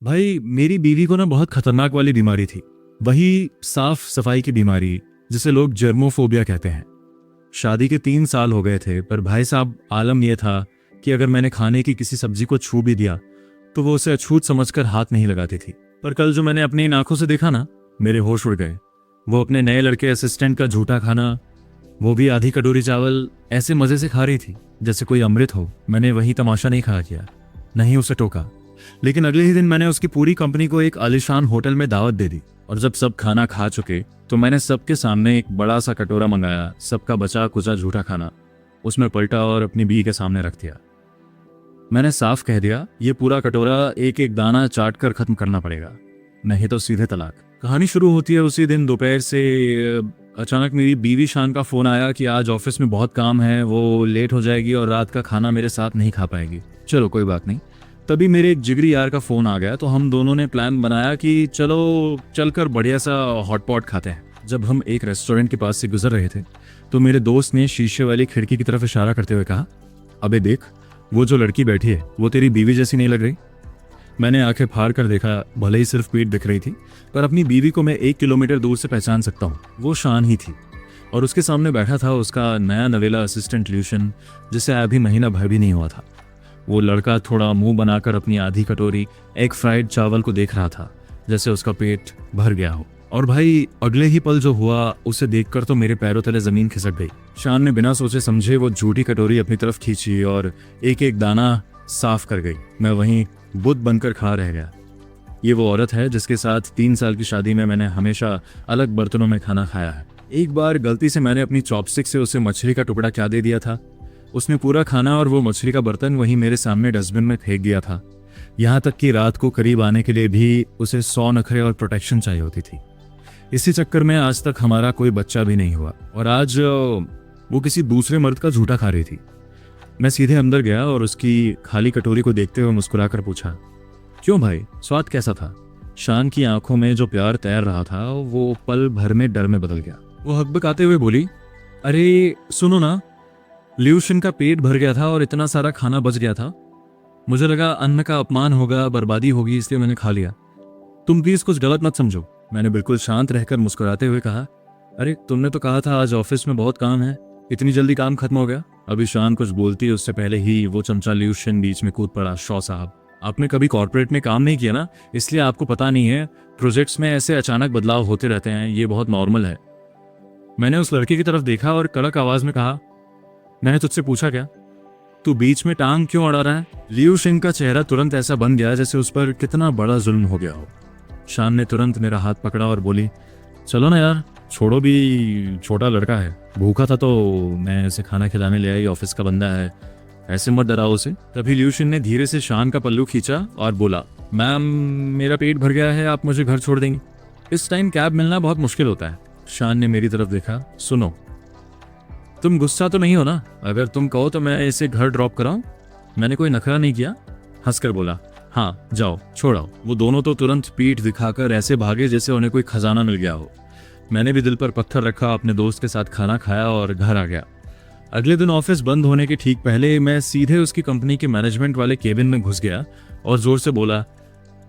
भाई मेरी बीवी को ना बहुत खतरनाक वाली बीमारी थी। वही साफ सफाई की बीमारी जिसे लोग जर्मोफोबिया कहते हैं। शादी के 3 साल हो गए थे, पर भाई साहब आलम यह था कि अगर मैंने खाने की किसी सब्जी को छू भी दिया तो वो उसे अछूत समझकर हाथ नहीं लगाती थी। पर कल जो मैंने अपनी इन आंखों से देखा ना, मेरे होश उड़ गए। वो अपने नए लड़के असिस्टेंट का झूठा खाना, वो भी आधी कटोरी चावल, ऐसे मजे से खा रही थी जैसे कोई अमृत हो। मैंने वही तमाशा नहीं खड़ा किया, नहीं उसे टोका, लेकिन अगले ही दिन मैंने उसकी पूरी कंपनी को एक आलीशान होटल में दावत दे दी। और जब सब खाना खा चुके तो मैंने सबके सामने एक बड़ा सा कटोरा मंगाया। सबका बचा कुचा झूठा खाना उसमें पलटा और अपनी बीवी के सामने रख दिया। मैंने साफ कह दिया, ये पूरा कटोरा एक एक दाना चाट कर खत्म करना पड़ेगा, नहीं तो सीधे तलाक। कहानी शुरू होती है उसी दिन दोपहर से। अचानक मेरी बीवी शान का फोन आया कि आज ऑफिस में बहुत काम है, वो लेट हो जाएगी और रात का खाना मेरे साथ नहीं खा पाएगी। चलो कोई बात नहीं। तभी मेरे एक जिगरी यार का फोन आ गया, तो हम दोनों ने प्लान बनाया कि चलो चलकर बढ़िया सा हॉटपॉट खाते हैं। जब हम एक रेस्टोरेंट के पास से गुजर रहे थे तो मेरे दोस्त ने शीशे वाली खिड़की की तरफ इशारा करते हुए कहा, अबे देख, वो जो लड़की बैठी है वो तेरी बीवी जैसी नहीं लग रही? मैंने आंखें फाड़ कर देखा। भले ही सिर्फ पीठ दिख रही थी, पर अपनी बीवी को मैं 1 किलोमीटर दूर से पहचान सकता हूँ। वो शान ही थी, और उसके सामने बैठा था उसका नया नवेला असिस्टेंट ल्यूशन, जिसे अभी महीना भर भी नहीं हुआ था। वो लड़का थोड़ा मुंह बनाकर अपनी आधी कटोरी एग फ्राइड चावल को देख रहा था, जैसे उसका पेट भर गया हो। और भाई अगले ही पल जो हुआ उसे देखकर तो मेरे पैरों तले जमीन खिसक गई। शान ने बिना सोचे समझे वो झूठी कटोरी अपनी तरफ खींची और एक एक दाना साफ कर गई। मैं वहीं बुद्ध बनकर खड़ा रह गया। ये वो औरत है जिसके साथ 3 साल की शादी में मैंने हमेशा अलग बर्तनों में खाना खाया है। एक बार गलती से मैंने अपनी चॉपस्टिक से उसे मछली का टुकड़ा क्या दे दिया था। उसने पूरा खाना और वो मछली का बर्तन वहीं मेरे सामने डस्टबिन में फेंक दिया था। यहाँ तक कि रात को करीब आने के लिए भी उसे 100 नखरे और प्रोटेक्शन चाहिए होती थी। इसी चक्कर में आज तक हमारा कोई बच्चा भी नहीं हुआ, और आज वो किसी दूसरे मर्द का झूठा खा रही थी। मैं सीधे अंदर गया और उसकी खाली कटोरी को देखते हुए मुस्कुराकर पूछा, क्यों भाई, स्वाद कैसा था? शान की आंखों में जो प्यार तैर रहा था वो पल भर में डर में बदल गया। वो हकबकाते हुए बोली, अरे सुनो ना, ल्यूशन का पेट भर गया था और इतना सारा खाना बच गया था। मुझे लगा अन्न का अपमान होगा, बर्बादी होगी, इसलिए मैंने खा लिया। तुम प्लीज कुछ गलत मत समझो। मैंने बिल्कुल शांत रहकर मुस्कुराते हुए कहा, अरे तुमने तो कहा था आज ऑफिस में बहुत काम है, इतनी जल्दी काम खत्म हो गया? अभी शान कुछ बोलती उससे पहले ही वो चमचा ल्यूशन बीच में कूद पड़ा। शॉ साहब, आपने कभी कॉर्पोरेट में काम नहीं किया ना, इसलिए आपको पता नहीं है। प्रोजेक्ट्स में ऐसे अचानक बदलाव होते रहते हैं, ये बहुत नॉर्मल है। मैंने उस लड़के की तरफ देखा और कड़क आवाज में कहा, मैंने तुझसे पूछा क्या? तू बीच में टांग क्यों अड़ा रहा है? लियू सिंह का चेहरा तुरंत ऐसा बन गया जैसे उस पर कितना बड़ा जुल्म हो गया हो। शान ने तुरंत मेरा हाथ पकड़ा और बोली, चलो ना यार, छोड़ो, भी छोटा लड़का है, भूखा था तो मैं उसे खाना खिलाने ले आई, ऑफिस का बंदा है, ऐसे मत डराओ उसे। तभी ल्यूशन ने धीरे से शान का पल्लू खींचा और बोला, मैम मेरा पेट भर गया है, आप मुझे घर छोड़ देंगी? इस टाइम कैब मिलना बहुत मुश्किल होता है। शान ने मेरी तरफ देखा, सुनो, तुम गुस्सा तो नहीं हो ना? अगर तुम कहो तो मैं इसे घर ड्रॉप कराऊं? मैंने कोई नखरा नहीं किया, हंसकर बोला, हाँ जाओ, छोड़ाओ। वो दोनों तो तुरंत पीठ दिखाकर ऐसे भागे जैसे उन्हें कोई खजाना मिल गया हो। मैंने भी दिल पर पत्थर रखा, अपने दोस्त के साथ खाना खाया और घर आ गया। अगले दिन ऑफिस बंद होने के ठीक पहले मैं सीधे उसकी कंपनी के मैनेजमेंट वाले केबिन में घुस गया और जोर से बोला,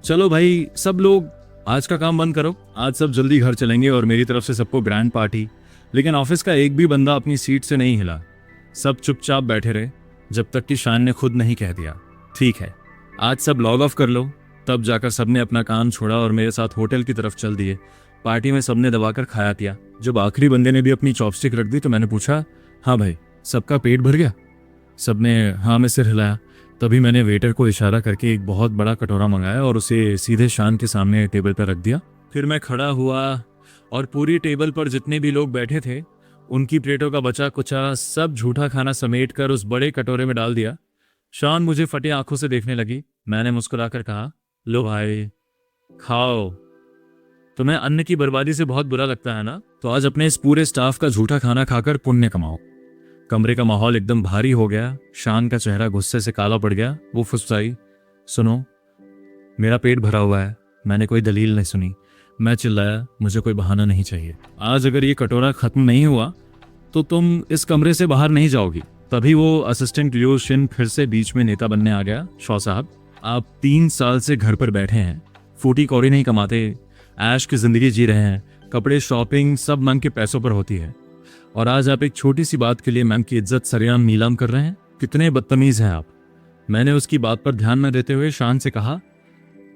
चलो भाई सब लोग आज का काम बंद करो, आज सब जल्दी घर चलेंगे और मेरी तरफ से सबको ग्रैंड पार्टी। लेकिन ऑफिस का एक भी बंदा अपनी सीट से नहीं हिला। सब चुपचाप बैठे रहे जब तक कि शान ने खुद नहीं कह दिया, ठीक है आज सब लॉग ऑफ कर लो। तब जाकर सबने अपना काम छोड़ा और मेरे साथ होटल की तरफ चल दिए। पार्टी में सबने दबाकर खाया पिया। जब आखिरी बंदे ने भी अपनी चॉपस्टिक रख दी तो मैंने पूछा, हाँ भाई सबका पेट भर गया? सबने हाँ में सिर हिलाया। तभी मैंने वेटर को इशारा करके एक बहुत बड़ा कटोरा मंगाया और उसे सीधे शान के सामने टेबल पर रख दिया। फिर मैं खड़ा हुआ और पूरी टेबल पर जितने भी लोग बैठे थे उनकी प्लेटों का बचा कुचा सब झूठा खाना समेट कर उस बड़े कटोरे में डाल दिया। शान मुझे फटी आंखों से देखने लगी। मैंने मुस्कुराकर कहा, लो भाई खाओ, तुम्हें अन्न की बर्बादी से बहुत बुरा लगता है ना, तो आज अपने इस पूरे स्टाफ का झूठा खाना खाकर पुण्य कमाओ। कमरे का माहौल एकदम भारी हो गया। शान का चेहरा गुस्से से काला पड़ गया। वो फुसफुसाई, सुनो मेरा पेट भरा हुआ है। मैंने कोई दलील नहीं सुनी। मैं चिल्लाया, मुझे कोई बहाना नहीं चाहिए। आज अगर ये कटोरा खत्म नहीं हुआ तो तुम इस कमरे से बाहर नहीं जाओगी। तभी वो असिस्टेंट लियो शिन फिर से बीच में नेता बनने आ गया। शॉ साहब, आप 3 साल से घर पर बैठे हैं, फूटी कौड़ी नहीं कमाते, ऐश की जिंदगी जी रहे हैं, कपड़े शॉपिंग सब मैम के पैसों पर होती है, और आज आप एक छोटी सी बात के लिए मैम की इज्जत सरेआम नीलाम कर रहे हैं। कितने बदतमीज हैं आप। मैंने उसकी बात पर ध्यान न देते हुए शान से कहा,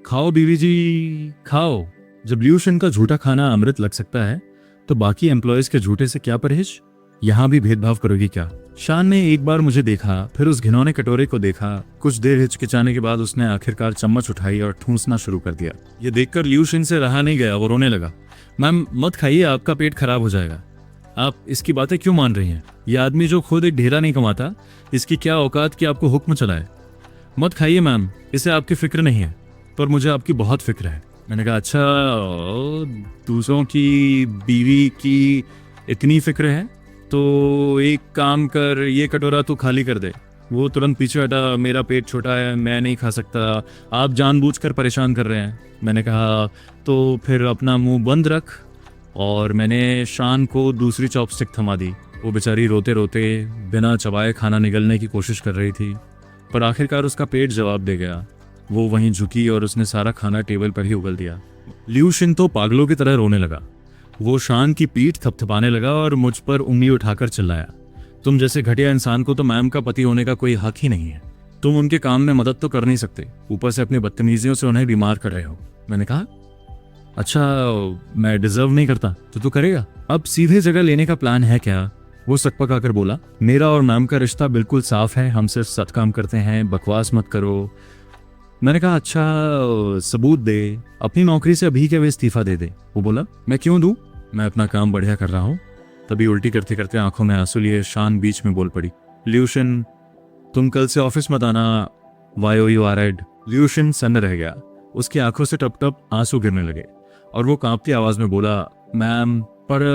खाओ बीवी जी खाओ। जब ल्यूशन का झूठा खाना अमृत लग सकता है तो बाकी एम्प्लॉयज के झूठे से क्या परहेज। यहाँ भी भेदभाव करोगी क्या। शान ने एक बार मुझे देखा, फिर उस घिनौने कटोरे को देखा। कुछ देर हिचकिचाने के बाद उसने आखिरकार चम्मच उठाई और ठूंसना शुरू कर दिया। ये देखकर ल्यूशन से रहा नहीं गया, वो रोने लगा। मैम मत खाइए, आपका पेट खराब हो जाएगा। आप इसकी बातें क्यों मान रही हैं। ये आदमी जो खुद एक ढेला नहीं कमाता, इसकी क्या औकात कि आपको हुक्म चलाए। मत खाइए मैम, इसे आपकी फिक्र नहीं है, पर मुझे आपकी बहुत फिक्र है। मैंने कहा, अच्छा दूसरों की बीवी की इतनी फिक्र है तो एक काम कर, ये कटोरा तू खाली कर दे। वो तुरंत पीछे हटा, मेरा पेट छोटा है, मैं नहीं खा सकता, आप जानबूझकर परेशान कर रहे हैं। मैंने कहा, तो फिर अपना मुंह बंद रख। और मैंने शान को दूसरी चॉपस्टिक थमा दी। वो बेचारी रोते रोते बिना चबाए खाना निगलने की कोशिश कर रही थी, पर आखिरकार उसका पेट जवाब दे गया। वो वहीं झुकी और उसने सारा खाना टेबल पर ही उगल दिया। ल्यूशन तो पागलों की तरह रोने लगा। वो शान की पीठ थपथपाने लगा और मुझ पर उंगली उठाकर चिल्लाया, तुम जैसे घटिया इंसान को तो मैम का पति होने का कोई हक ही नहीं है। तुम उनके काम में मदद तो कर नहीं सकते, ऊपर से अपनी बदतमीजियों से उन्हें बीमार कर रहे हो। मैंने कहा, अच्छा मैं डिजर्व नहीं करता तो तू करेगा। अब सीधे जगह लेने का प्लान है क्या। वो सकपका कर बोला, मेरा और मैम का रिश्ता बिल्कुल साफ है, हम सिर्फ सच काम करते हैं, बकवास मत करो। मैंने कहा, अच्छा सबूत दे, अपनी नौकरी से अभी के वे इस्तीफा दे दे। वो बोला, मैं क्यों दूं, मैं अपना काम बढ़िया कर रहा हूँ। तभी उल्टी करते करते आंखों में आंसू लिए शान बीच में बोल पड़ी, ल्यूशन तुम कल से ऑफिस मत आना, वाई यू आर रेड। ल्यूशन सन्न रह गया, उसकी आंखों से टप टप आंसू गिरने लगे और वो कांपती आवाज में बोला, मैम पर।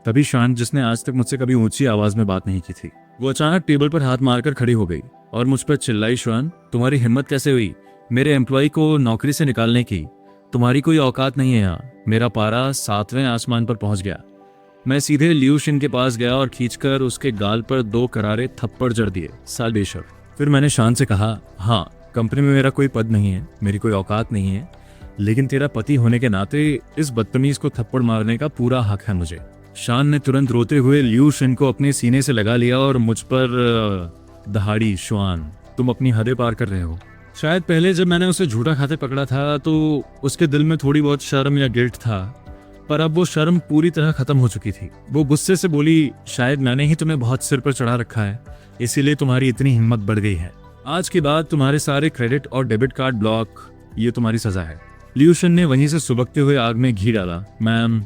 तभी शान, जिसने आज तक मुझसे कभी ऊंची आवाज में बात नहीं की थी, वो अचानक टेबल पर हाथ मारकर खड़ी हो गई और मुझ पर चिल्लाई, शान तुम्हारी हिम्मत कैसे हुई मेरे एम्प्लॉय को नौकरी से निकालने की। तुम्हारी कोई औकात नहीं है यहाँ। मेरा पारा 7वें आसमान पर पहुंच गया। मैं सीधे ल्यूशन के पास गया और खींचकर उसके गाल पर 2 करारे थप्पड़ जड़ दिए, साल बेशक। फिर मैंने शान से कहा, हाँ कंपनी में मेरा कोई पद नहीं है, मेरी कोई औकात नहीं है, लेकिन तेरा पति होने के नाते इस बदतमीज को थप्पड़ मारने का पूरा हक है मुझे। शान ने तुरंत रोते हुए ल्यूशन को अपने सीने से लगा लिया और मुझ पर दहाड़ी, श्वान तुम अपनी हदें पार कर रहे हो। शायद पहले जब मैंने उसे झूठा खाते पकड़ा था तो उसके दिल में थोड़ी बहुत शर्म या गिल्ट था, पर अब वो शर्म पूरी तरह खत्म हो चुकी थी। वो गुस्से से बोली, शायद मैंने ही तुम्हें बहुत सिर पर चढ़ा रखा है, इसीलिए तुम्हारी इतनी हिम्मत बढ़ गई है। आज के बाद तुम्हारे सारे क्रेडिट और डेबिट कार्ड ब्लॉक, ये तुम्हारी सजा है। ल्यूशन ने वहीं से सुबकते हुए आग में घी डाला, मैम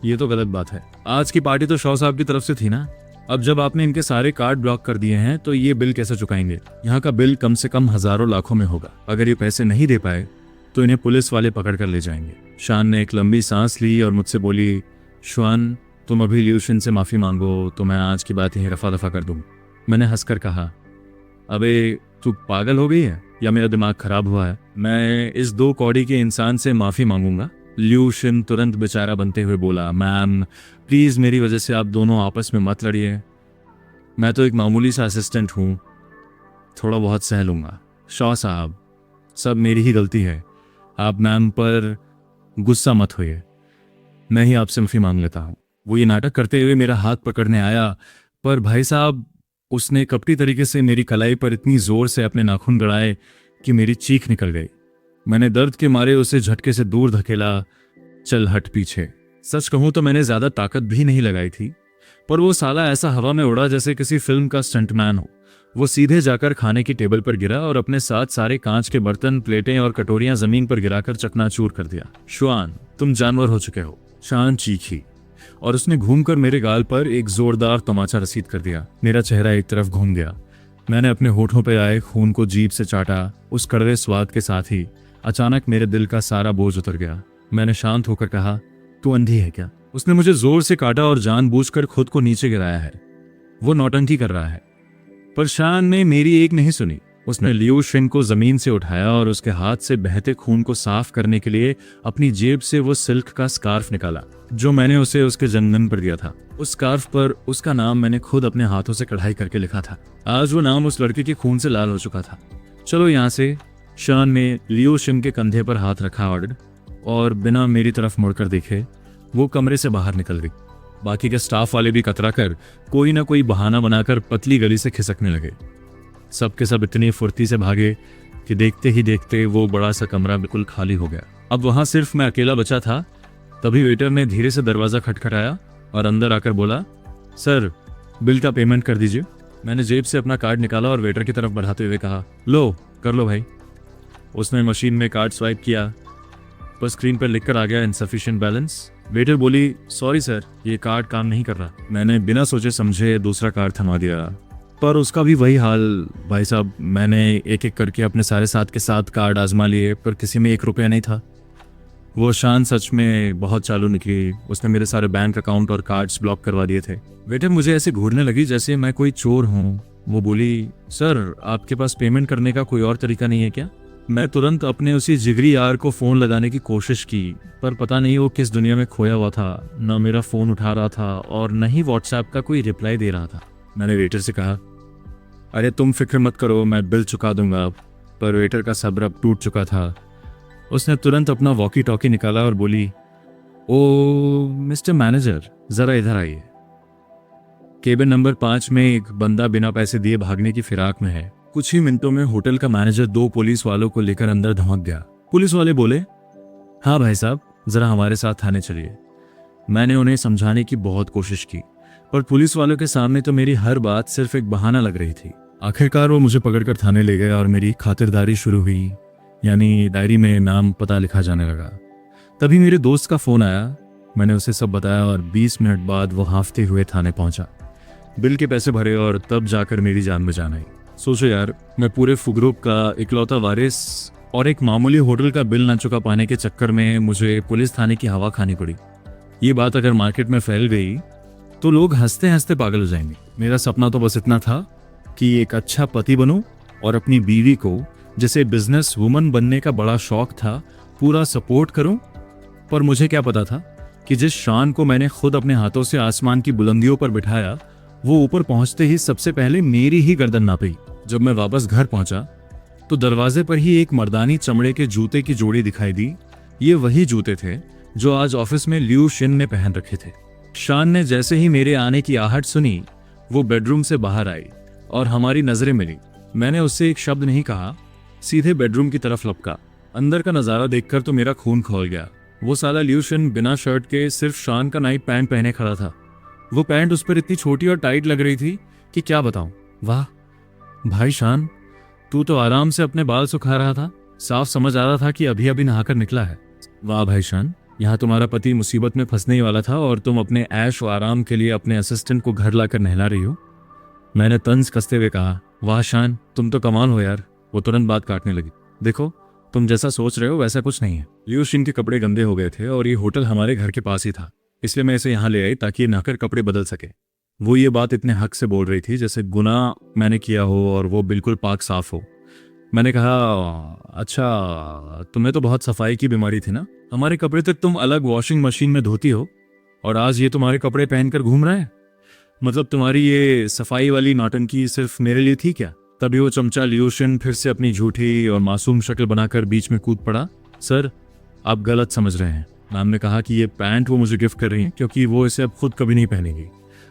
ये तो गलत बात है। आज की पार्टी तो शॉ साहब की तरफ से थी ना, अब जब आपने इनके सारे कार्ड ब्लॉक कर दिए हैं तो ये बिल कैसे चुकाएंगे। यहाँ का बिल कम से कम हजारों लाखों में होगा। अगर ये पैसे नहीं दे पाए तो इन्हें पुलिस वाले पकड़ कर ले जाएंगे। शान ने एक लंबी सांस ली और मुझसे बोली, श्वान तुम अभी ल्यूशन से माफी मांगो तो मैं आज की बात यहीं रफा दफा कर दूं। मैंने हंसकर कहा, अबे तू पागल हो गई है या मेरा दिमाग खराब हुआ है। मैं इस 2 कौड़ी के इंसान से माफी मांगूंगा। ल्यूशन तुरंत बेचारा बनते हुए बोला, मैम प्लीज मेरी वजह से आप दोनों आपस में मत लड़िए, मैं तो एक मामूली सा असिस्टेंट हूँ, थोड़ा बहुत सह लूंगा। शॉ साहब सब मेरी ही गलती है, आप मैम पर गुस्सा मत होइए, मैं ही आपसे माफी मांग लेता हूँ। वो ये नाटक करते हुए मेरा हाथ पकड़ने आया, पर भाई साहब उसने कपटी तरीके से मेरी कलाई पर इतनी जोर से अपने नाखून गड़ाए कि मेरी चीख निकल गई। मैंने दर्द के मारे उसे झटके से दूर धकेला, चल हट पीछे। सच कहूं तो मैंने ज्यादा ताकत भी नहीं लगाई थी, पर वो साला ऐसा हवा में उड़ा जैसे किसी फिल्म का स्टंटमैन हो। वो सीधे जाकर खाने की टेबल पर गिरा और अपने साथ सारे कांच के बर्तन, प्लेटें और कटोरियां जमीन पर गिराकर चकनाचूर कर दिया। श्वान तुम जानवर हो चुके हो। शान चीखी और उसने घूमकर मेरे गाल पर एक जोरदार तमाचा रसीद कर दिया। मेरा चेहरा एक तरफ घूम गया। मैंने अपने होठों पर आए खून को जीभ से चाटा। उस कड़वे स्वाद के साथ ही अचानक मेरे दिल का सारा बोझ उतर गया। मैंने शांत होकर कहा, तू अंधी है क्या। उसने मुझे जोर से काटा और जानबूझकर खुद को नीचे गिराया है। वो नौटंकी कर रहा है। पर शान ने मेरी एक नहीं सुनी। उसने ल्यूशन को जमीन से उठाया और उसके हाथ से बहते खून को साफ करने के लिए अपनी जेब से वो सिल्क का स्कार्फ निकाला जो मैंने उसे उसके जन्मदिन पर दिया था। उस स्कार्फ पर उसका नाम मैंने खुद अपने हाथों से कढ़ाई करके लिखा था। आज वो नाम उस लड़के के खून से लाल हो चुका था। चलो यहाँ से। शान ने लियो शिन के कंधे पर हाथ रखा और बिना मेरी तरफ मुड़कर देखे वो कमरे से बाहर निकल गई। बाकी के स्टाफ वाले भी कतरा कर कोई ना कोई बहाना बनाकर पतली गली से खिसकने लगे। सब के सब इतनी फुर्ती से भागे कि देखते ही देखते वो बड़ा सा कमरा बिल्कुल खाली हो गया। अब वहां सिर्फ मैं अकेला बचा था। तभी वेटर ने धीरे से दरवाजा खटखटाया और अंदर आकर बोला, सर बिल का पेमेंट कर दीजिए। मैंने जेब से अपना कार्ड निकाला और वेटर की तरफ बढ़ाते हुए कहा, लो कर लो भाई। उसने मशीन में कार्ड स्वाइप किया, पर स्क्रीन पर लिखकर आ गया इनसफिशिएंट बैलेंस। वेटर बोली, सॉरी सर, ये कार्ड काम नहीं कर रहा। मैंने बिना सोचे समझे दूसरा कार्ड थमा दिया, पर उसका भी वही हाल। भाई साहब, मैंने एक एक करके अपने सारे 7 के 7 कार्ड आजमा लिए, पर किसी में 1 रुपया नहीं था। वो शान सच में बहुत चालू निकली। उसने मेरे सारे बैंक अकाउंट और कार्ड्स ब्लॉक करवा दिए थे। वेटर मुझे ऐसे घूरने लगी जैसे मैं कोई चोर हूँ। वो बोली, सर आपके पास पेमेंट करने का कोई और तरीका नहीं है क्या? मैं तुरंत अपने उसी जिगरी यार को फ़ोन लगाने की कोशिश की, पर पता नहीं वो किस दुनिया में खोया हुआ था। न मेरा फ़ोन उठा रहा था और न ही व्हाट्सएप का कोई रिप्लाई दे रहा था। मैंने वेटर से कहा, अरे तुम फिक्र मत करो, मैं बिल चुका दूंगा। पर वेटर का सब्र अब टूट चुका था। उसने तुरंत अपना वॉकी टॉकी निकाला और बोली, ओ मिस्टर मैनेजर, ज़रा इधर आइए। केबिन नंबर 5 में एक बंदा बिना पैसे दिए भागने की फिराक में है। कुछ ही मिनटों में होटल का मैनेजर 2 पुलिस वालों को लेकर अंदर धमक गया। पुलिस वाले बोले, हाँ भाई साहब, जरा हमारे साथ थाने चलिए। मैंने उन्हें समझाने की बहुत कोशिश की, पर पुलिस वालों के सामने तो मेरी हर बात सिर्फ एक बहाना लग रही थी। आखिरकार वो मुझे पकड़कर थाने ले गए और मेरी खातिरदारी शुरू हुई, यानी डायरी में नाम पता लिखा जाने लगा। तभी मेरे दोस्त का फोन आया। मैंने उसे सब बताया और 20 मिनट बाद वो हांफते हुए थाने पहुंचा। बिल के पैसे भरे और तब जाकर मेरी जान बचान आई। सोचो यार, मैं पूरे फुगरूप का इकलौता वारिस और एक मामूली होटल का बिल ना चुका पाने के चक्कर में मुझे पुलिस थाने की हवा खानी पड़ी। ये बात अगर मार्केट में फैल गई तो लोग हंसते हंसते पागल हो जाएंगे। मेरा सपना तो बस इतना था कि एक अच्छा पति बनूं और अपनी बीवी को, जिसे बिजनेस वुमन बनने का बड़ा शौक था, पूरा सपोर्ट करूं। पर मुझे क्या पता था कि जिस शान को मैंने खुद अपने हाथों से आसमान की बुलंदियों पर बिठाया, वो ऊपर पहुंचते ही सबसे पहले मेरी ही गर्दन नापी। जब मैं वापस घर पहुंचा तो दरवाजे पर ही एक मर्दानी चमड़े के जूते की जोड़ी दिखाई दी। ये वही जूते थे जो आज ऑफिस में लियू शिन ने पहन रखे थे। शान ने जैसे ही मेरे आने की आहट सुनी, वो बेडरूम से बाहर आई और हमारी नजरें मिली। मैंने उससे एक शब्द नहीं कहा, सीधे बेडरूम की तरफ लपका। अंदर का नजारा देखकर तो मेरा खून खौल गया। वो साला लियू शिन बिना शर्ट के सिर्फ शान का नाइट पैंट पहने खड़ा था। वो पैंट उस पर इतनी छोटी और टाइट लग रही थी कि क्या बताऊं। वाह भाई शान, तू तो आराम से अपने बाल सुखा रहा था। साफ समझ आ रहा था कि अभी अभी नहाकर निकला है। वाह भाई शान, यहाँ तुम्हारा पति मुसीबत में फंसने ही वाला था और तुम अपने ऐश और आराम के लिए अपने असिस्टेंट को घर लाकर नहला रही हो। मैंने तंज कसते हुए कहा, वाह शान, तुम तो कमाल हो यार। वो तुरंत बात काटने लगी। देखो, तुम जैसा सोच रहे हो वैसा कुछ नहीं है। लियू शिन के कपड़े गंदे हो गए थे और ये होटल हमारे घर के पास ही था, इसलिए मैं इसे यहाँ ले आई ताकि ये नहाकर कपड़े बदल सके। वो ये बात इतने हक से बोल रही थी जैसे गुनाह मैंने किया हो और वो बिल्कुल पाक साफ हो। मैंने कहा, अच्छा तुम्हें तो बहुत सफाई की बीमारी थी ना। हमारे कपड़े तक तुम अलग वॉशिंग मशीन में धोती हो और आज ये तुम्हारे कपड़े पहनकर घूम रहा है। मतलब तुम्हारी ये सफाई वाली नौटंकी सिर्फ मेरे लिए थी क्या? तभी वो चमचा लियू शिन फिर से अपनी झूठी और मासूम शक्ल बनाकर बीच में कूद पड़ा। सर, आप गलत समझ रहे हैं। मैम ने कहा कि ये पैंट वो मुझे गिफ्ट कर रही है क्योंकि वो इसे अब खुद कभी नहीं पहनेगी।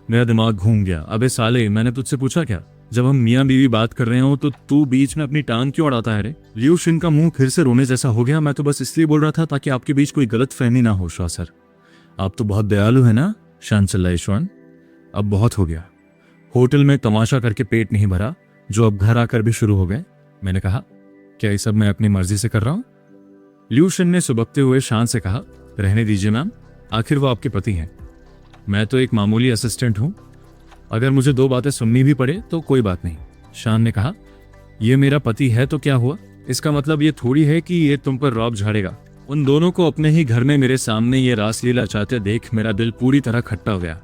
मेरा दिमाग घूम गया। अबे साले, मैंने तुझसे पूछा क्या? जब हम मियाँ बीवी बात कर रहे हो तो तू बीच में अपनी टांग क्यों अड़ाता है रे? लियू शिन का मुंह फिर से रोने जैसा हो गया। मैं तो बस इसलिए बोल रहा था ताकि आपके बीच कोई गलत फहमी ना हो। शाह सर, आप तो बहुत दयालु है ना। शान चल्ला ईश्वन, अब बहुत हो गया। होटल में तमाशा करके पेट नहीं भरा जो अब घर आकर भी शुरू हो गए। मैंने कहा, क्या ये सब मैं अपनी मर्जी से कर रहा हूँ? लियू शिन ने सुबकते हुए शान से कहा, रहने दीजिए मैम, आखिर वो आपके पति हैं। मैं तो एक मामूली असिस्टेंट हूँ। अगर मुझे 2 बातें सुननी भी पड़े तो कोई बात नहीं। शान ने कहा, ये मेरा पति है तो क्या हुआ? इसका मतलब ये थोड़ी है कि ये तुम पर रौब झाड़ेगा। उन दोनों को अपने ही घर में मेरे सामने ये रासलीला चाहते देख मेरा दिल पूरी तरह खट्टा हो गया।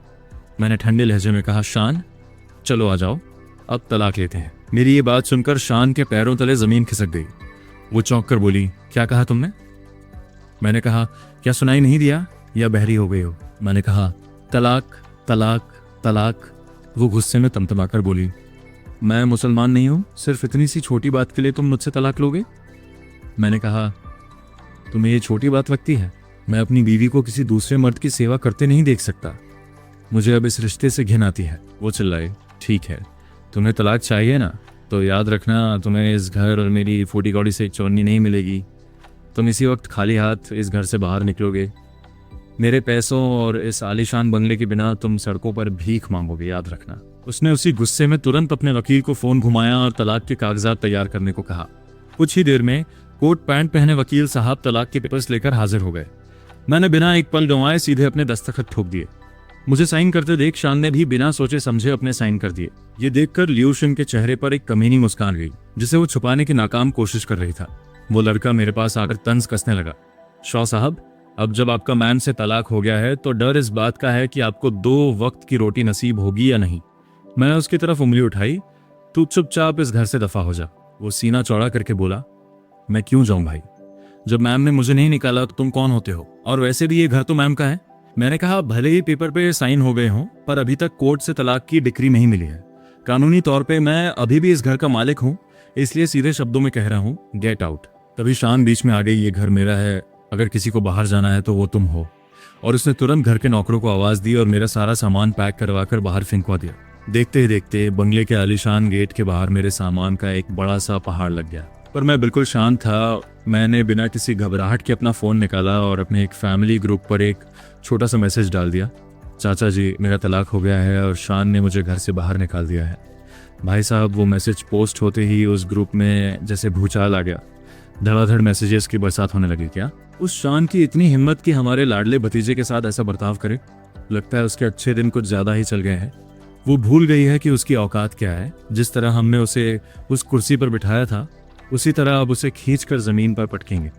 मैंने ठंडे लहजे में कहा, शान चलो आ जाओ, अब तलाक लेते हैं। मेरी ये बात सुनकर शान के पैरों तले जमीन खिसक गई। वो चौंक कर बोली, क्या कहा तुमने? मैंने कहा, क्या सुनाई नहीं दिया या बहरी हो गई हो? मैंने कहा, तलाक तलाक तलाक। वो गुस्से में तमतमाकर बोली, मैं मुसलमान नहीं हूँ, सिर्फ इतनी सी छोटी बात के लिए तुम मुझसे तलाक लोगे? मैंने कहा, तुम्हें ये छोटी बात लगती है? मैं अपनी बीवी को किसी दूसरे मर्द की सेवा करते नहीं देख सकता। मुझे अब इस रिश्ते से घिन आती है। वो चिल्लाए, ठीक है, तुम्हें तलाक चाहिए ना, तो याद रखना तुम्हें इस घर और मेरी फूटी कौड़ी से एक चौनी नहीं मिलेगी। तुम इसी वक्त खाली हाथ इस घर से बाहर निकलोगे। मेरे पैसों और इस आलीशान बंगले के बिना तुम सड़कों पर भीख मांगोगे, याद रखना। उसने उसी गुस्से में तुरंत अपने वकील को फोन घुमाया और तलाक के कागजात तैयार करने को कहा। कुछ ही देर में कोट पैंट पहने वकील साहब तलाक के पेपर्स लेकर हाजिर हो गए। मैंने बिना एक पल गंवाए सीधे अपने दस्तखत ठोक दिए। मुझे साइन करते देख शान ने भी बिना सोचे समझे अपने साइन कर दिए। ये देखकर ल्यूशन के चेहरे पर एक कमीनी मुस्कान गई, जिसे वो छुपाने की नाकाम कोशिश कर रही था। वो लड़का मेरे पास आकर तंज कसने लगा, शॉ साहब, अब जब आपका मैन से तलाक हो गया है तो डर इस बात का है कि आपको 2 वक्त की रोटी नसीब होगी या नहीं। मैंने उसकी तरफ उंगली उठाई, तू चुपचाप इस घर से दफा हो जा। वो सीना चौड़ा करके बोला, मैं क्यों जाऊं भाई? जब मैम ने मुझे नहीं निकाला तो तुम कौन होते हो? और वैसे भी ये घर तो मैम का है। मैंने कहा, भले ही पेपर पे साइन हो गए हों, पर अभी तक कोर्ट से तलाक की डिक्री नहीं मिली है। कानूनी तौर पे मैं अभी भी इस घर का मालिक हूँ, इसलिए सीधे शब्दों में कह रहा हूँ, गेट आउट। तभी शान बीच में आ गई, ये घर मेरा है, अगर किसी को बाहर जाना है तो वो तुम हो। और उसने तुरंत घर के नौकरों को आवाज दी और मेरा सारा सामान पैक करवा कर बाहर फेंकवा दिया। देखते ही देखते बंगले के आलीशान गेट के बाहर मेरे सामान का एक बड़ा सा पहाड़ लग गया। पर मैं बिल्कुल शांत था। मैंने बिना किसी घबराहट के अपना फ़ोन निकाला और अपने एक फैमिली ग्रुप पर एक छोटा सा मैसेज डाल दिया, चाचा जी, मेरा तलाक हो गया है और शान ने मुझे घर से बाहर निकाल दिया है। भाई साहब, वो मैसेज पोस्ट होते ही उस ग्रुप में जैसे भूचाल आ गया। धड़ाधड़ मैसेजेस की बरसात होने लगी। क्या उस शान की इतनी हिम्मत कि हमारे लाडले भतीजे के साथ ऐसा बर्ताव करे? लगता है उसके अच्छे दिन कुछ ज़्यादा ही चल गए हैं। वो भूल गई है कि उसकी औकात क्या है। जिस तरह हमने उसे उस कुर्सी पर बिठाया था, उसी तरह अब उसे खींचकर जमीन पर पटकेंगे।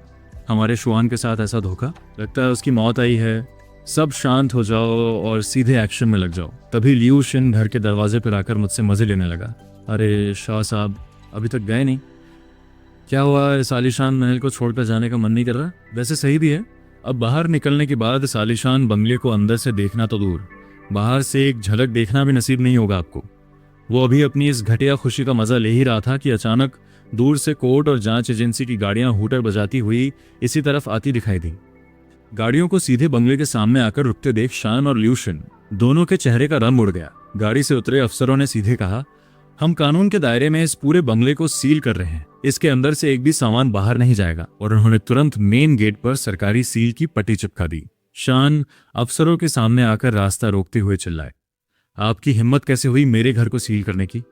हमारे शुआन के साथ ऐसा धोखा? लगता है उसकी मौत आई है। सब शांत हो जाओ और सीधे एक्शन में लग जाओ। तभी लियू शिन घर के दरवाजे पर आकर मुझसे मजे लेने लगा। अरे शाह साहब, अभी तक गए नहीं? क्या हुआ, इस आलीशान महल को छोड़कर जाने का मन नहीं कर रहा? वैसे सही भी है, अब बाहर निकलने के बाद इस आलीशान बंगले को अंदर से देखना तो दूर, बाहर से एक झलक देखना भी नसीब नहीं होगा आपको। वो अभी अपनी इस घटिया खुशी का मजा ले ही रहा था कि अचानक दूर से कोर्ट और जांच एजेंसी की गाड़ियां हूटर बजाती हुई इसी तरफ आती दिखाई दी। गाड़ियों को सीधे बंगले के सामने आकर रुकते देख शान और ल्यूशन दोनों के चेहरे का रंग उड़ गया। गाड़ी से उतरे अफसरों ने सीधे कहा, हम कानून के दायरे में इस पूरे बंगले को सील कर रहे हैं, इसके अंदर से एक भी सामान बाहर नहीं जाएगा। और उन्होंने तुरंत मेन गेट पर सरकारी सील की पट्टी चिपका दी। शान अफसरों के सामने आकर रास्ता रोकते हुए चिल्लाए, आपकी हिम्मत कैसे हुई मेरे घर को सील करने की?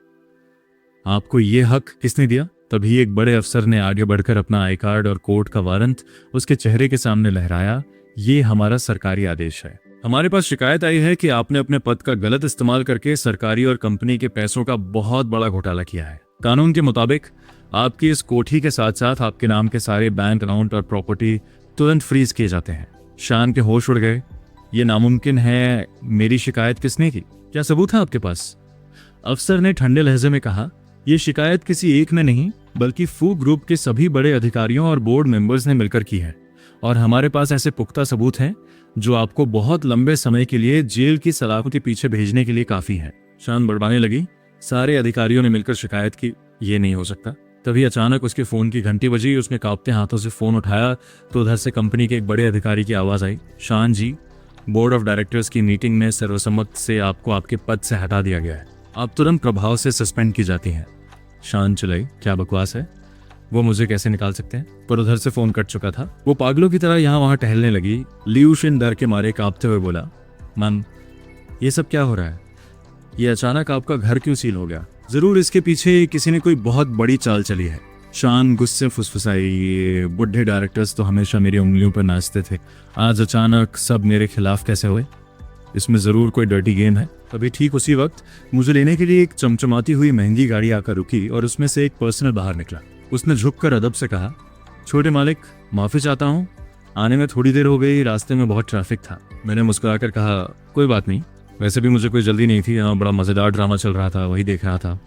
आपको ये हक किसने दिया? तभी एक बड़े अफसर ने आगे बढ़कर अपना आई कार्ड और कोर्ट का वारंट उसके चेहरे के सामने लहराया। ये हमारा सरकारी आदेश है। हमारे पास शिकायत आई है कि आपने अपने पद का गलत इस्तेमाल करके सरकारी और कंपनी के पैसों का बहुत बड़ा घोटाला किया है। कानून के मुताबिक आपकी इस कोठी के साथ साथ आपके नाम के सारे बैंक अकाउंट और प्रॉपर्टी तुरंत फ्रीज किए जाते हैं। शान के होश उड़ गए। ये नामुमकिन है। मेरी शिकायत किसने की? क्या सबूत है आपके पास? अफसर ने ठंडे लहजे में कहा, यह शिकायत किसी एक ने नहीं बल्कि फू ग्रुप के सभी बड़े अधिकारियों और बोर्ड मेंबर्स ने मिलकर की है। और हमारे पास ऐसे पुख्ता सबूत हैं जो आपको बहुत लंबे समय के लिए जेल की सलाखों के पीछे भेजने के लिए काफी है। शान बड़बाने लगी, सारे अधिकारियों ने मिलकर शिकायत की, ये नहीं हो सकता। तभी अचानक उसके फोन की घंटी बजी। उसने कांपते हाथों से फोन उठाया तो उधर से कंपनी के एक बड़े अधिकारी की आवाज आई, शान जी, बोर्ड ऑफ डायरेक्टर्स की मीटिंग में सर्वसम्मत से आपको आपके पद से हटा दिया गया है। आप तुरंत प्रभाव से सस्पेंड की जाती हैं। शान चिल्लाई, क्या बकवास है? वो मुझे कैसे निकाल सकते हैं? पर उधर से फोन कट चुका था। वो पागलों की तरह यहाँ वहां टहलने लगी। लियू शिन डर के मारे कांपते हुए बोला, मन, ये सब क्या हो रहा है? ये अचानक आपका घर क्यों सील हो गया? जरूर इसके पीछे किसी ने कोई बहुत बड़ी चाल चली है। शान गुस्से फुसफुसाई, बुढ़े डायरेक्टर्स तो हमेशा मेरी उंगलियों पर नाचते थे, आज अचानक सब मेरे खिलाफ कैसे हुए? इसमें जरूर कोई डर्टी गेम है। अभी ठीक उसी वक्त मुझे लेने के लिए एक चमचमाती हुई महंगी गाड़ी आकर रुकी और उसमें से एक पर्सनल बाहर निकला। उसने झुककर अदब से कहा, छोटे मालिक, माफी चाहता हूँ, आने में थोड़ी देर हो गई, रास्ते में बहुत ट्रैफिक था। मैंने मुस्कुराकर कहा, कोई बात नहीं, वैसे भी मुझे कोई जल्दी नहीं थी, यहाँ बड़ा मज़ेदार ड्रामा चल रहा था, वही देख रहा था।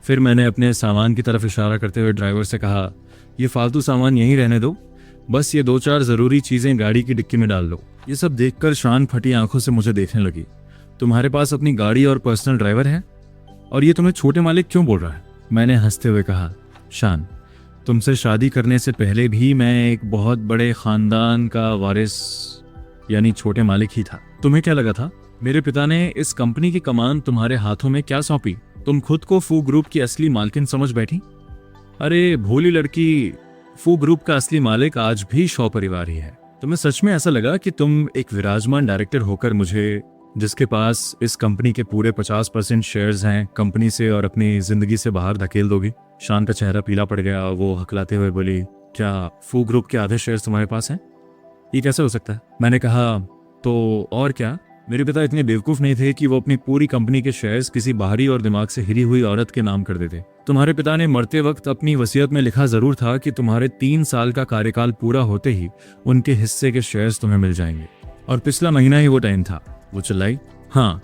फिर मैंने अपने सामान की तरफ इशारा करते हुए ड्राइवर से कहा, ये फालतू सामान यहीं रहने दो, बस ये 2-4 ज़रूरी चीज़ें गाड़ी की डिक्की में डाल लो। ये सब देखकर शान फटी आंखों से मुझे देखने लगी। तुम्हारे पास अपनी गाड़ी और पर्सनल ड्राइवर है, और ये तुम्हें छोटे मालिक क्यों बोल रहा है? मैंने हंसते हुए कहा, शान, तुमसे शादी करने से पहले भी मैं एक बहुत बड़े खानदान का वारिस यानी छोटे मालिक ही था। तुम्हें क्या लगा था मेरे पिता ने इस कंपनी की कमान तुम्हारे हाथों में क्या सौंपी? तुम खुद को फू ग्रुप की असली मालकिन समझ बैठी? अरे भोली लड़की, फू ग्रुप का असली मालिक आज भी शॉ परिवार ही है। तुम्हें सच में ऐसा लगा कि तुम एक विराजमान डायरेक्टर होकर मुझे, जिसके पास इस कंपनी के पूरे 50% शेयर्स हैं, कंपनी से और अपनी जिंदगी से बाहर धकेल दोगी? शान का चेहरा पीला पड़ गया। वो हकलाते हुए बोली, क्या फू ग्रुप के आधे शेयर्स तुम्हारे पास हैं? ये कैसे हो सकता है? मैंने कहा, तो और क्या, मेरे पिता इतने बेवकूफ नहीं थे कि वो अपनी पूरी कंपनी के शेयर्स किसी बाहरी और दिमाग से हिरी हुई औरत के नाम कर देते। तुम्हारे पिता ने मरते वक्त अपनी वसीयत में लिखा जरूर था कि तुम्हारे 3 साल का कार्यकाल पूरा होते ही उनके हिस्से के शेयर्स तुम्हें मिल जाएंगे, और पिछला महीना ही वो टाइम था। वो चिल्लाई, हाँ,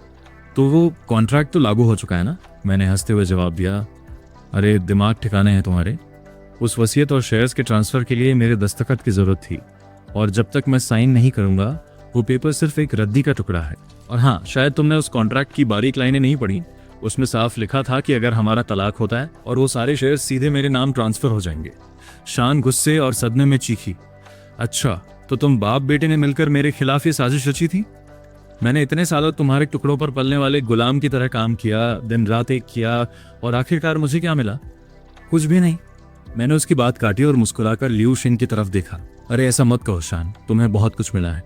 तो वो कॉन्ट्रैक्ट तो लागू हो चुका है ना? मैंने हंसते हुए जवाब दिया, अरे दिमाग ठिकाने हैं तुम्हारे। उस वसीयत और शेयर्स के ट्रांसफर के लिए मेरे दस्तखत की जरूरत थी, और जब तक मैं साइन नहीं करूंगा वो पेपर सिर्फ एक रद्दी का टुकड़ा है। और हाँ, शायद तुमने उस कॉन्ट्रैक्ट की बारीक लाइनें नहीं पढ़ी। उसमें साफ लिखा था कि अगर हमारा तलाक होता है और वो सारे शेयर्स सीधे मेरे नाम ट्रांसफर हो जाएंगे। शान गुस्से और सदमे में चीखी, अच्छा, तो तुम बाप बेटे ने मिलकर मेरे खिलाफ ये साजिश रची थी? मैंने इतने सालों तुम्हारे टुकड़ों पर पलने वाले गुलाम की तरह काम किया, दिन रात एक किया, और आखिरकार मुझे क्या मिला? कुछ भी नहीं। मैंने उसकी बात काटी और मुस्कुराकर लियू शिन की तरफ देखा। अरे ऐसा मत कहो शान, तुम्हें बहुत कुछ मिला है,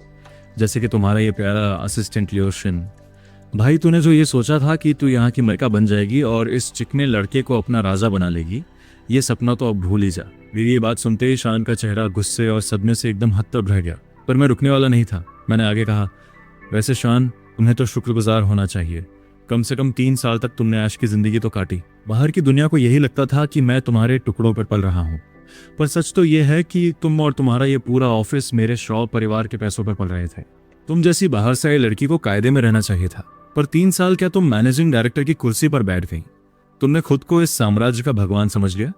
जैसे कि तुम्हारा ये प्यारा असिस्टेंट लियू शिन। भाई, तूने जो ये सोचा था कि तू यहाँ की मलिका बन जाएगी और इस चिकने लड़के को अपना राजा बना लेगी, ये सपना तो अब भूल ही जा। मेरी ये बात सुनते ही शान का चेहरा गुस्से और सदमे से एकदम हद-तब रह गया, पर मैं रुकने वाला नहीं था। मैंने आगे कहा, वैसे शान, तुम्हें तो शुक्रगुजार होना चाहिए। कम से कम 3 साल तक तुमने ऐश की जिंदगी तो काटी। बाहर की दुनिया को यही लगता था कि मैं तुम्हारे टुकड़ों पर पल रहा हूँ, पर सच तो यह है कि तुम और तुम्हारा ये पूरा ऑफिस मेरे शॉ परिवार के पैसों पर पल रहे थे। तुम जैसी बाहर से आई लड़की को कायदे में रहना चाहिए था, पर 3 साल क्या तुम मैनेजिंग डायरेक्टर की कुर्सी पर बैठ गई? तुमने खुद को इस साम्राज्य का भगवान समझ लिया।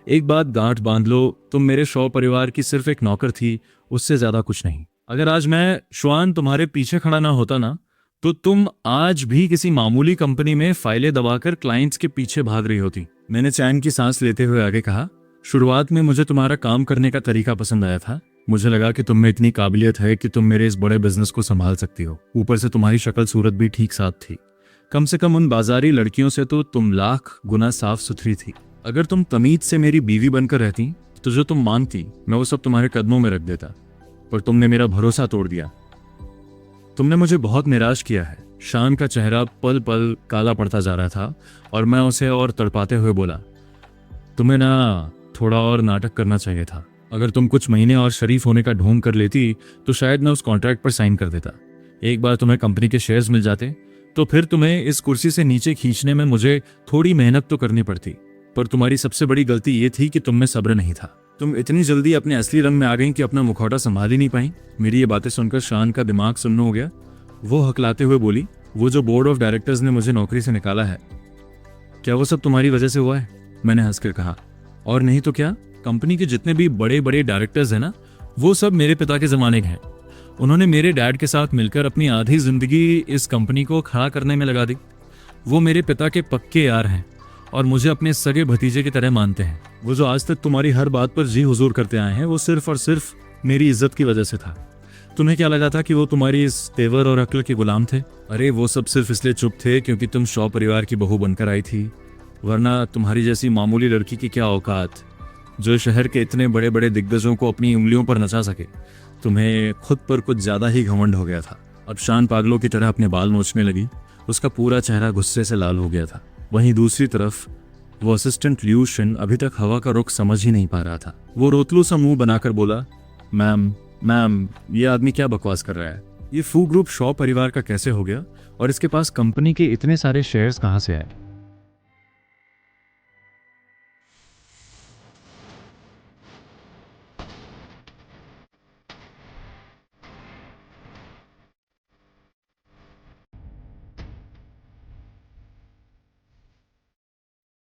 एक बात गांठ बांध लो, तुम मेरे शॉ परिवार की सिर्फ एक नौकर थी, उससे ज्यादा कुछ नहीं। अगर आज मैं श्वान तुम्हारे पीछे खड़ा ना होता ना, तो तुम आज भी किसी मामूली कंपनी में फाइलें दबाकर क्लाइंट्स के पीछे भाग रही होती। मैंने चैन की सांस लेते हुए आगे कहा, शुरुआत में मुझे तुम्हारा काम करने का तरीका पसंद आया था। मुझे लगा कि तुम में इतनी काबिलियत है कि तुम मेरे इस बड़े बिजनेस को संभाल सकती हो। ऊपर से तुम्हारी शक्ल सूरत भी ठीक साथ थी। कम से कम उन बाजारी लड़कियों से तो तुम लाख गुना साफ सुथरी थी। अगर तुम तमीज से मेरी बीवी बनकर रहती तो जो तुम मांगती मैं वो सब तुम्हारे कदमों में रख देता, पर तुमने मेरा भरोसा तोड़ दिया। तुमने मुझे बहुत निराश किया है। शान का चेहरा पल पल काला पड़ता जा रहा था और मैं उसे और तड़पाते हुए बोला, तुम्हें ना थोड़ा और नाटक करना चाहिए था। अगर तुम कुछ महीने और शरीफ होने का ढोंग कर लेती तो शायद मैं उस कॉन्ट्रैक्ट पर साइन कर देता। एक बार तुम्हें कंपनी के शेयर्स मिल जाते तो फिर तुम्हें इस कुर्सी से नीचे खींचने में मुझे थोड़ी मेहनत तो करनी पड़ती। पर तुम्हारी सबसे बड़ी गलती ये थी कि तुम में सब्र नहीं था। तुम इतनी जल्दी अपने असली रंग में आ गई कि अपना मुखौटा संभाल ही नहीं पाई। मेरी ये बातें सुनकर शान का दिमाग सुन्न हो गया। वो हकलाते हुए बोली, वो जो बोर्ड ऑफ डायरेक्टर्स ने मुझे नौकरी से निकाला है, क्या वो सब तुम्हारी वजह से हुआ है? मैंने हंसकर कहा, और नहीं तो क्या। कंपनी के जितने भी बड़े बड़े डायरेक्टर्स हैं ना, वो सब मेरे पिता के जमाने के हैं। उन्होंने मेरे डैड के साथ मिलकर अपनी आधी जिंदगी इस कंपनी को खड़ा करने में लगा दी। वो मेरे पिता के पक्के यार हैं और मुझे अपने सगे भतीजे की तरह मानते हैं। वो जो आज तक तुम्हारी हर बात पर जी हुजूर करते आए हैं, वो सिर्फ और सिर्फ मेरी इज्जत की वजह से था। तुम्हें क्या लगा था कि वो तुम्हारी इस तेवर और अक्ल के गुलाम थे? अरे वो सब सिर्फ इसलिए चुप थे क्योंकि तुम शॉ परिवार की बहू बनकर आई थी, वरना तुम्हारी जैसी मामूली लड़की की क्या औकात जो शहर के इतने बड़े बड़े दिग्गजों को अपनी उंगलियों पर नचा सके। तुम्हें खुद पर कुछ ज्यादा ही घमंड हो गया था। अब शान पागलों की तरह अपने बाल नोचने लगी। उसका पूरा चेहरा गुस्से से लाल हो गया था। वहीं दूसरी तरफ वो असिस्टेंट लियू शिन अभी तक हवा का रुख समझ ही नहीं पा रहा था। वो रोतलू सा मुंह बनाकर बोला, मैम, ये आदमी क्या बकवास कर रहा है? ये फू ग्रुप शॉ परिवार का कैसे हो गया और इसके पास कंपनी के इतने सारे शेयर्स कहाँ से आए?